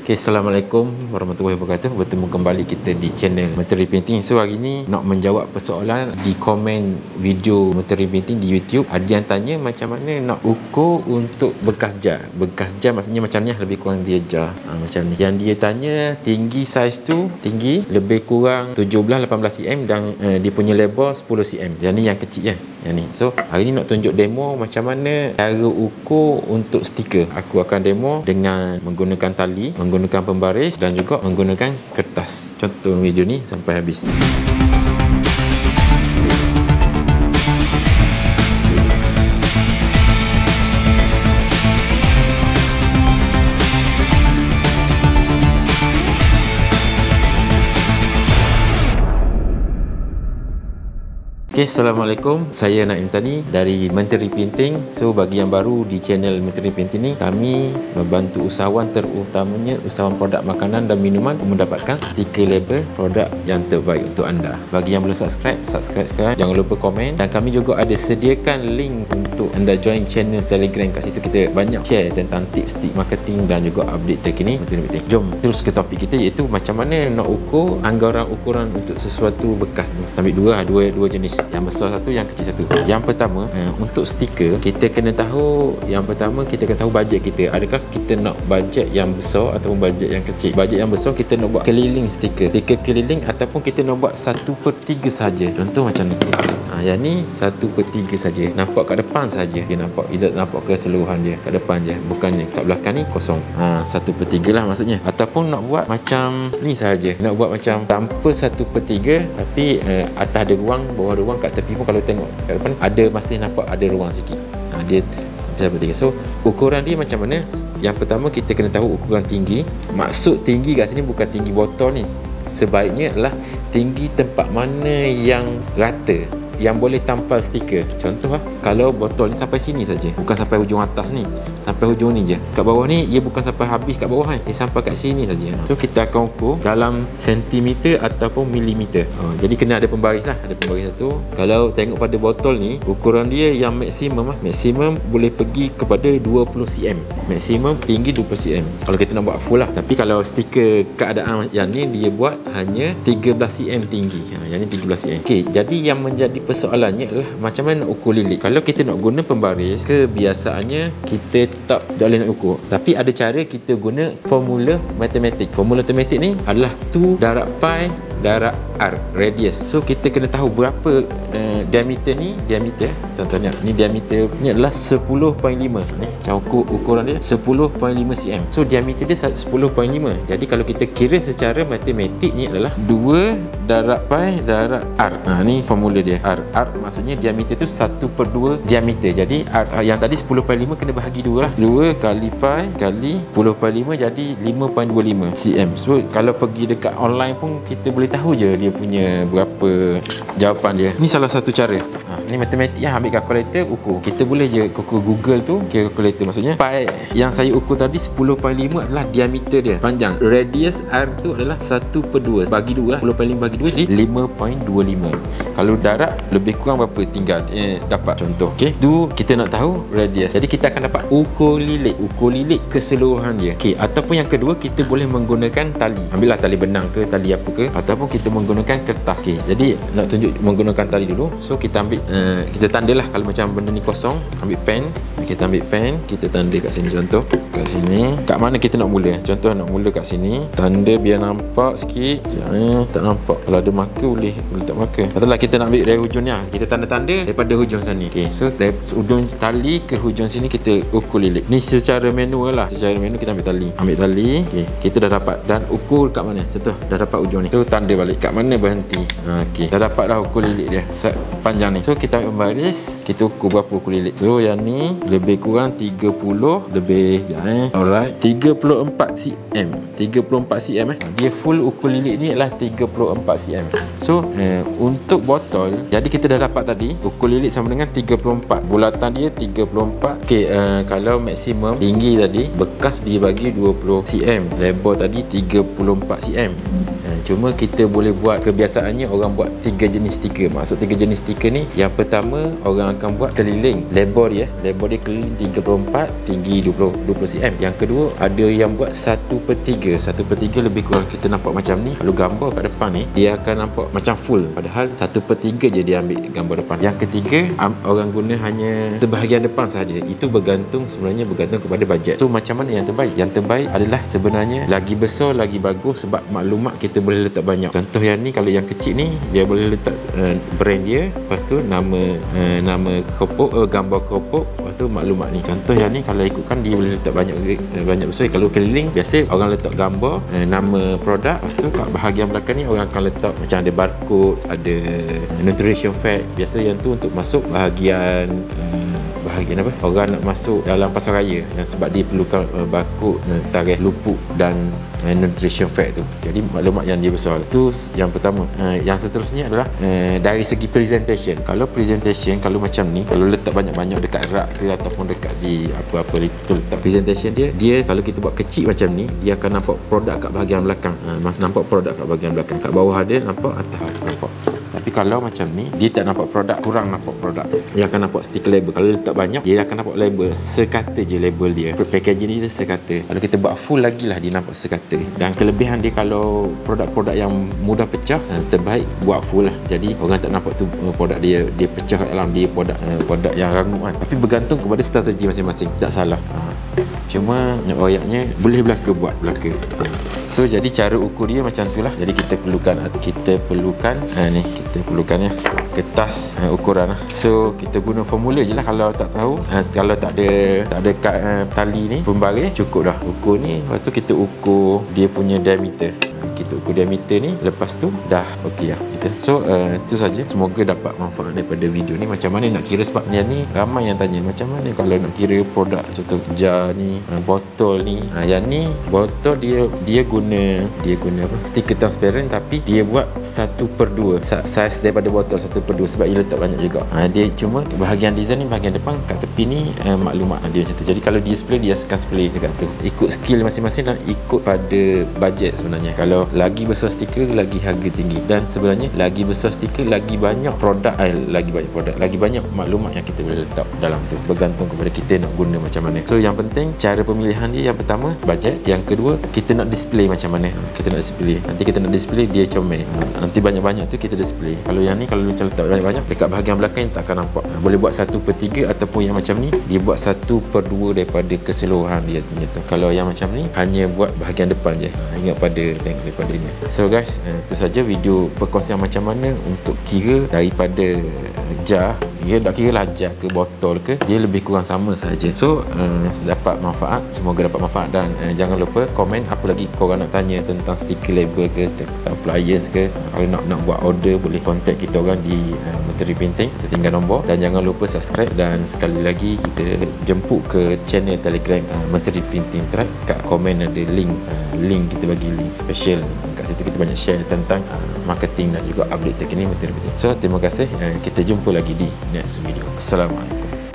Okay, Assalamualaikum warahmatullahi wabarakatuh. Bertemu kembali kita di channel Materi Painting. So hari ni nak menjawab persoalan di komen video Materi Painting di YouTube. Ada yang tanya macam mana nak ukur untuk bekas jar. Bekas jar maksudnya macam ni, lebih kurang dia jar macam ni. Yang dia tanya tinggi saiz tu, tinggi lebih kurang 17-18 cm dan dia punya lebar 10 cm. Yang ni yang kecil kan, yang ni. So hari ni nak tunjuk demo macam mana cara ukur untuk stiker. Aku akan demo dengan menggunakan tali, menggunakan pembaris dan juga menggunakan kertas. Contoh video ni sampai habis. Okay, Assalamualaikum. Saya Naim Tani dari Menteri Painting. So, bagi yang baru di channel Menteri Painting ni, kami membantu usahawan, terutamanya usahawan produk makanan dan minuman mendapatkan stiker label produk yang terbaik untuk anda. Bagi yang belum subscribe, subscribe sekarang. Jangan lupa komen. Dan kami juga ada sediakan link untuk anda join channel Telegram. Kat situ kita banyak share tentang tips-tips marketing dan juga update terkini Menteri Painting. Jom terus ke topik kita, iaitu macam mana nak ukur anggaran ukuran untuk sesuatu bekas ni. Kita ambil dua jenis. Yang besar satu, yang kecil satu. Yang pertama, untuk stiker, kita kena tahu, yang pertama kita kena tahu bajet kita. Adakah kita nak bajet yang besar ataupun bajet yang kecil? Bajet yang besar kita nak buat keliling stiker, stiker keliling, ataupun kita nak buat 1/3 saja. Contoh macam ni. Yang ni 1/3 saja. Nampak kat depan saja. Dia nampak, tidak nampak keseluruhan dia. Kat depan je. Bukannya kat belakang ni kosong. 1/3 lah maksudnya. Ataupun nak buat macam ni saja. Nak buat macam tanpa 1/3 tapi atas ada ruang, bawah ada ruang. Kat tepi pun kalau tengok kat depan ada, masih nampak ada ruang sikit. Dia 1/3. So ukuran dia macam mana? Yang pertama kita kena tahu ukuran tinggi. Maksud tinggi kat sini bukan tinggi botol ni. Sebaiknya adalah tinggi tempat mana yang rata, yang boleh tampal stiker. Contoh kalau botol ni sampai sini saja, bukan sampai hujung atas ni, sampai hujung ni je. Kat bawah ni ia bukan sampai habis kat bawah kan, dia sampai kat sini saja. So kita akan ukur dalam sentimeter ataupun milimeter. Jadi kena ada pembaris lah, ada pembaris satu. Kalau tengok pada botol ni, ukuran dia yang maksimum maksimum boleh pergi kepada 20 cm. Maksimum tinggi 20 cm kalau kita nak buat full lah. Tapi kalau stiker keadaan yang ni, dia buat hanya 13 cm tinggi. Yang ni 13 cm. Okey, jadi yang menjadi persoalannya adalah macam mana nak ukur lilit. Kalau kita nak guna pembaris, kebiasaannya kita tak boleh nak ukur. Tapi ada cara kita guna formula matematik. Formula matematik ni adalah 2 darab pi darab r, radius. So kita kena tahu berapa diameter ni. Diameter contohnya ni, diameter ni adalah 10.5 ni. Ukuran dia 10.5 cm. So diameter dia 10.5. Jadi kalau kita kira secara matematik ni adalah 2 darab pi darab r. Ni formula dia. R maksudnya diameter tu 1/2 diameter. Jadi R yang tadi 10.5 kena bahagi 2 lah. 2 kali pi kali 10.5 jadi 5.25 cm. So kalau pergi dekat online pun kita boleh tahu je dia punya berapa jawapan dia. Ni salah satu cara. Ni matematik lah. Ambil kalkulator ukur. Kita boleh je ukur Google tu, kira kalkulator. Maksudnya pi yang saya ukur tadi 10.5 adalah diameter dia, panjang. Radius R tu adalah 1/2 bagi 2 lah. 10.5 bagi 2 jadi 5.25. Kalau darab lebih kurang berapa, tinggal dapat contoh. Okey, tu kita nak tahu radius. Jadi kita akan dapat ukur lilit keseluruhan dia. Okey, ataupun yang kedua kita boleh menggunakan tali. Ambillah tali benang ke, tali apa ke, ataupun kita menggunakan kertas. Okey, jadi nak tunjuk menggunakan tali dulu. So kita ambil kita tandalah kalau macam benda ni kosong. Ambil pen, kita ambil pen, kita tanda kat sini. Contoh kat sini, kat mana kita nak mula. Contoh nak mula kat sini, tanda biar nampak sikit. Tak nampak. Kalau ada marker boleh tak marker. Katalah kita nak ambil dari hujung ni, kita tanda-tanda daripada hujung sana. Okey, so dari hujung tali ke hujung sini kita ukur lilit. Ni secara manual lah. Secara manual kita ambil tali. Okey, kita dah dapat. Dan ukur kat mana? Contoh dah dapat hujung ni. Tu tanda balik kat mana berhenti. Okey, dah dapat dah ukur lilit dia panjang ni. So kita ambil pembaris, kita ukur berapa ukur lilit. So yang ni lebih kurang 30 lebih alright, 34 cm. 34 cm dia full ukur lilit ni adalah 34 cm. So untuk botol, jadi kita dah dapat tadi ukur lilit sama dengan 34. Bulatan dia 34. Okey, kalau maksimum tinggi tadi bekas dia bagi 20 cm, lebar tadi 34 cm. Cuma kita boleh buat, kebiasaannya orang buat 3 jenis stiker. Maksud 3 jenis stiker ni, yang pertama orang akan buat keliling label dia keliling 34, tinggi 20 cm. Yang kedua ada yang buat 1/3. 1/3 lebih kurang kita nampak macam ni. Kalau gambar kat depan ni dia akan nampak macam full, padahal 1/3 je dia ambil gambar depan. Yang ketiga orang guna hanya sebahagian depan saja. Itu sebenarnya bergantung kepada bajet. So macam mana yang terbaik? Yang terbaik adalah sebenarnya lagi besar lagi bagus, sebab maklumat kita boleh letak banyak. Contoh yang ni, kalau yang kecil ni dia boleh letak brand dia, lepas tu nama keropok, gambar keropok, lepas tu maklumat ni. Contoh yang ni kalau ikutkan dia boleh letak banyak besar. Kalau keliling biasa orang letak gambar, nama produk, lepas tu kat bahagian belakang ni orang akan letak macam ada barcode, ada nutrition fact. Biasa yang tu untuk masuk bahagian apa, orang nak masuk dalam pasaraya, sebab dia perlukan barcode, tarikh luput dan nutrition fact tu. Jadi maklumat yang dia besar. Itu yang pertama. Yang seterusnya adalah dari segi presentation. Kalau presentation, kalau macam ni, kalau letak banyak-banyak dekat rak ke ataupun dekat di apa-apa itu letak presentation dia kalau kita buat kecil macam ni, dia akan nampak produk kat bahagian belakang. Nampak produk kat bahagian belakang. Kat bawah ada nampak, atas ada nampak. Tapi kalau macam ni, dia tak nampak produk, kurang nampak produk. Dia akan nampak stiker label. Kalau letak banyak, dia akan nampak label. Sekata je label dia. Packaging dia sekata. Kalau kita buat full lagi lah, dia nampak sekata. Dan kelebihan dia kalau produk-produk yang mudah pecah, terbaik buat full lah. Jadi orang tak nampak tu produk dia pecah kat dalam, dia produk yang rangup kan. Tapi bergantung kepada strategi masing-masing. Tak salah. Cuma ayatnya boleh belaka buat belaka. So jadi cara ukur dia macam tu lah. Jadi kita perlukan ni, kita perlukan ya kertas ukuran lah. So kita guna formula je lah. Kalau tak tahu, kalau tak ada tali ni pembaris, cukup dah ukur ni. Lepas tu kita ukur dia punya diameter. Kita ukur diameter ni, lepas tu dah okey lah kita. So itu saja. Semoga dapat manfaat daripada video ni. Macam mana nak kira, sebab ni ramai yang tanya macam mana kalau nak kira produk, contoh jar ni, botol ni. Yang ni botol dia guna apa, stiker transparent, tapi dia buat 1/2 saiz daripada botol 1/2, sebab dia letak banyak juga. Dia cuma bahagian design ni, bahagian depan kat tepi ni maklumat dia macam tu. Jadi kalau display, dia akan display dekat tu, ikut skill masing-masing dan ikut pada bajet sebenarnya. Kalau lagi besar stiker, lagi harga tinggi. Dan sebenarnya lagi besar stiker, lagi banyak produk, lagi banyak maklumat yang kita boleh letak dalam tu. Bergantung kepada kita nak guna macam mana. So yang penting cara pemilihan dia, yang pertama bajet, yang kedua kita nak display macam mana. Kita nak display, nanti kita nak display dia comel, nanti banyak-banyak tu kita display. Kalau yang ni, kalau macam letak banyak-banyak dekat bahagian belakang, tak akan nampak. Boleh buat 1/3, ataupun yang macam ni dia buat 1/2 daripada keseluruhan dia tu. Kalau yang macam ni hanya buat bahagian depan je. Ingat pada daripadanya. So guys, itu saja video perkongsian macam mana untuk kira daripada jar. Dia tak kira lah jar ke botol ke, dia lebih kurang sama saja. So dapat manfaat, semoga dapat manfaat. Dan jangan lupa komen apa lagi korang nak tanya tentang stiker label ke, tentang flyers ke. Kalau nak buat order, boleh contact kita orang di Menteri Printing. Kita tinggal nombor. Dan jangan lupa subscribe. Dan sekali lagi kita jemput ke channel Telegram Menteri Printing Track. Kat komen ada link kita bagi link special. Kat situ kita banyak share tentang marketing dan juga update terkini Menteri Printing. So terima kasih. Kita jumpa lagi di next video. Assalamualaikum.